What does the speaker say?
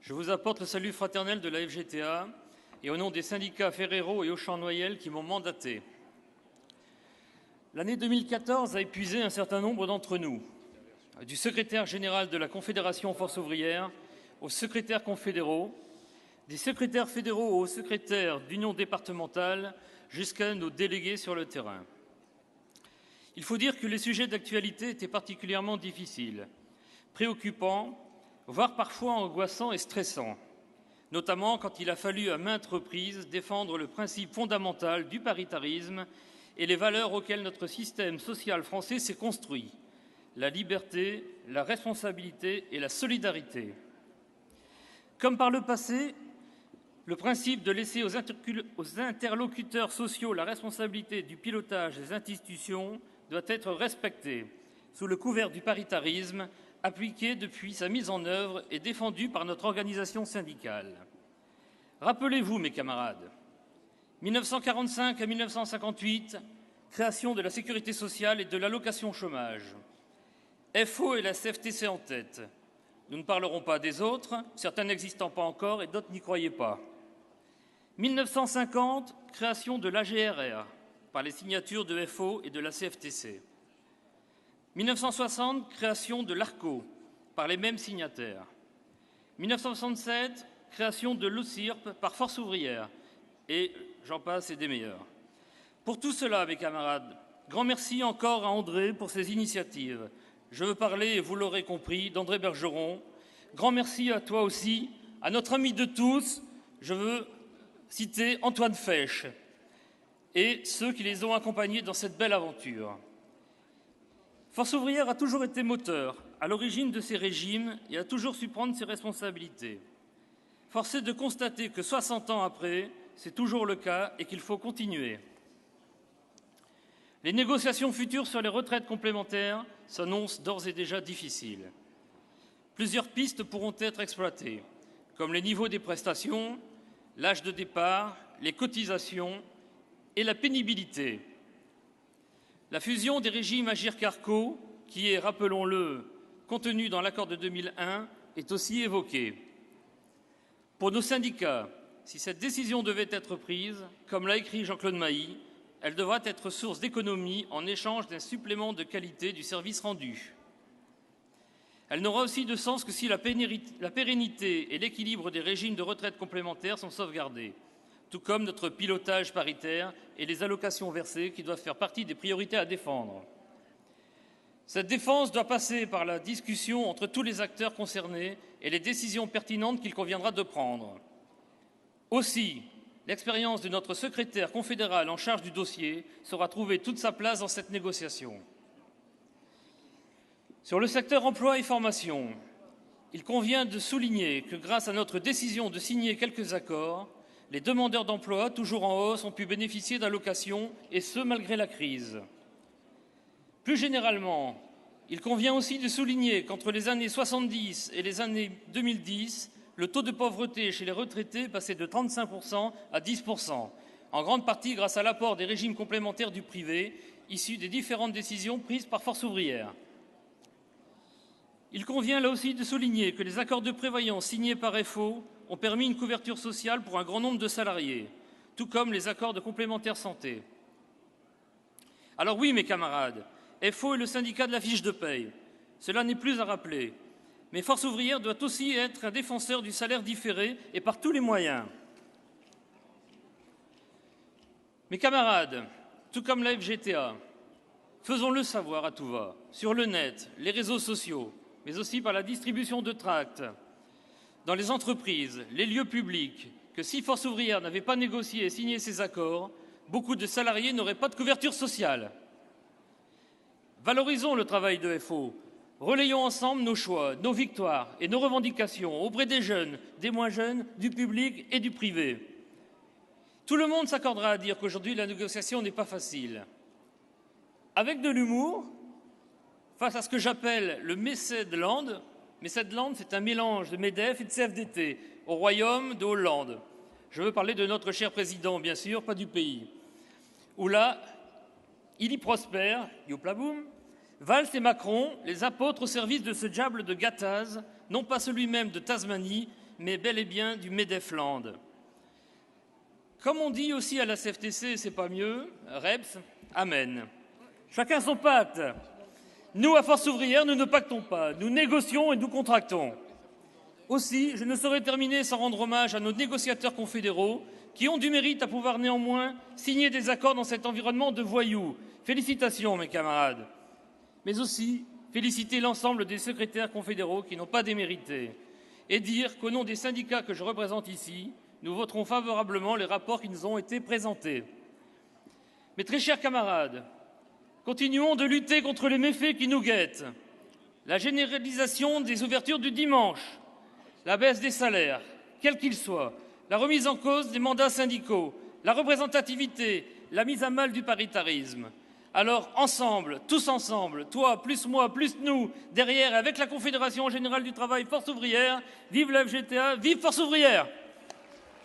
Je vous apporte le salut fraternel de la FGTA et au nom des syndicats Ferrero et Auchan-Noyel qui m'ont mandaté. L'année 2014 a épuisé un certain nombre d'entre nous, du secrétaire général de la Confédération Force ouvrière aux secrétaires confédéraux, des secrétaires fédéraux aux secrétaires d'union départementale jusqu'à nos délégués sur le terrain. Il faut dire que les sujets d'actualité étaient particulièrement difficiles, préoccupants, voire parfois angoissants et stressants, notamment quand il a fallu à maintes reprises défendre le principe fondamental du paritarisme et les valeurs auxquelles notre système social français s'est construit, la liberté, la responsabilité et la solidarité. Comme par le passé, le principe de laisser aux interlocuteurs sociaux la responsabilité du pilotage des institutions doit être respecté sous le couvert du paritarisme appliqué depuis sa mise en œuvre et défendu par notre organisation syndicale. Rappelez-vous, mes camarades, 1945 à 1958, création de la sécurité sociale et de l'allocation chômage. FO et la CFTC en tête. Nous ne parlerons pas des autres, certains n'existant pas encore et d'autres n'y croyaient pas. 1950, création de l'AGRR par les signatures de FO et de la CFTC. 1960, création de l'ARCO par les mêmes signataires. 1967, création de l'OCIRP par Force ouvrière. Et j'en passe et des meilleurs. Pour tout cela, mes camarades, grand merci encore à André pour ses initiatives. Je veux parler, et vous l'aurez compris, d'André Bergeron. Grand merci à toi aussi, à notre ami de tous. Je veux citer Antoine Fesch et ceux qui les ont accompagnés dans cette belle aventure. Force ouvrière a toujours été moteur, à l'origine de ces régimes et a toujours su prendre ses responsabilités. Force est de constater que 60 ans après, c'est toujours le cas et qu'il faut continuer. Les négociations futures sur les retraites complémentaires s'annoncent d'ores et déjà difficiles. Plusieurs pistes pourront être exploitées, comme les niveaux des prestations, l'âge de départ, les cotisations et la pénibilité. La fusion des régimes Agirc-Arrco, qui est, rappelons-le, contenue dans l'accord de 2001, est aussi évoquée. Pour nos syndicats, si cette décision devait être prise, comme l'a écrit Jean-Claude Mailly, elle devra être source d'économie en échange d'un supplément de qualité du service rendu. Elle n'aura aussi de sens que si la pérennité et l'équilibre des régimes de retraite complémentaires sont sauvegardés, tout comme notre pilotage paritaire et les allocations versées qui doivent faire partie des priorités à défendre. Cette défense doit passer par la discussion entre tous les acteurs concernés et les décisions pertinentes qu'il conviendra de prendre. Aussi, l'expérience de notre secrétaire confédéral en charge du dossier saura trouver toute sa place dans cette négociation. Sur le secteur emploi et formation, il convient de souligner que grâce à notre décision de signer quelques accords, les demandeurs d'emploi, toujours en hausse, ont pu bénéficier d'allocations, et ce, malgré la crise. Plus généralement, il convient aussi de souligner qu'entre les années 70 et les années 2010, le taux de pauvreté chez les retraités est passé de 35% à 10%, en grande partie grâce à l'apport des régimes complémentaires du privé, issus des différentes décisions prises par Force ouvrière. Il convient là aussi de souligner que les accords de prévoyance signés par FO ont permis une couverture sociale pour un grand nombre de salariés, tout comme les accords de complémentaire santé. Alors oui, mes camarades, FO est le syndicat de la fiche de paye. Cela n'est plus à rappeler. Mais Force ouvrière doit aussi être un défenseur du salaire différé et par tous les moyens. Mes camarades, tout comme la FGTA, faisons-le savoir à tout va, sur le net, les réseaux sociaux, mais aussi par la distribution de tracts, dans les entreprises, les lieux publics, que si Force ouvrière n'avait pas négocié et signé ces accords, beaucoup de salariés n'auraient pas de couverture sociale. Valorisons le travail de FO. Relayons ensemble nos choix, nos victoires et nos revendications auprès des jeunes, des moins jeunes, du public et du privé. Tout le monde s'accordera à dire qu'aujourd'hui, la négociation n'est pas facile. Avec de l'humour, face à ce que j'appelle le Mécède-Land. Mécède-Land, c'est un mélange de MEDEF et de CFDT, au royaume de Hollande. Je veux parler de notre cher président, bien sûr, pas du pays. Où là, il y prospère, yoplaboum, Valls et Macron, les apôtres au service de ce diable de Gattaz, non pas celui même de Tasmanie, mais bel et bien du Medefland. Comme on dit aussi à la CFTC, c'est pas mieux, Reps, amen. Chacun son pacte. Nous, à Force ouvrière, nous ne pactons pas, nous négocions et nous contractons. Aussi, je ne saurais terminer sans rendre hommage à nos négociateurs confédéraux qui ont du mérite à pouvoir néanmoins signer des accords dans cet environnement de voyous. Félicitations, mes camarades. Mais aussi, féliciter l'ensemble des secrétaires confédéraux qui n'ont pas démérité et dire qu'au nom des syndicats que je représente ici, nous voterons favorablement les rapports qui nous ont été présentés. Mes très chers camarades, continuons de lutter contre les méfaits qui nous guettent. La généralisation des ouvertures du dimanche, la baisse des salaires, quels qu'ils soient, la remise en cause des mandats syndicaux, la représentativité, la mise à mal du paritarisme. Alors, ensemble, tous ensemble, toi, plus moi, plus nous, derrière, avec la Confédération générale du travail, Force ouvrière, vive la FGTA, vive Force ouvrière!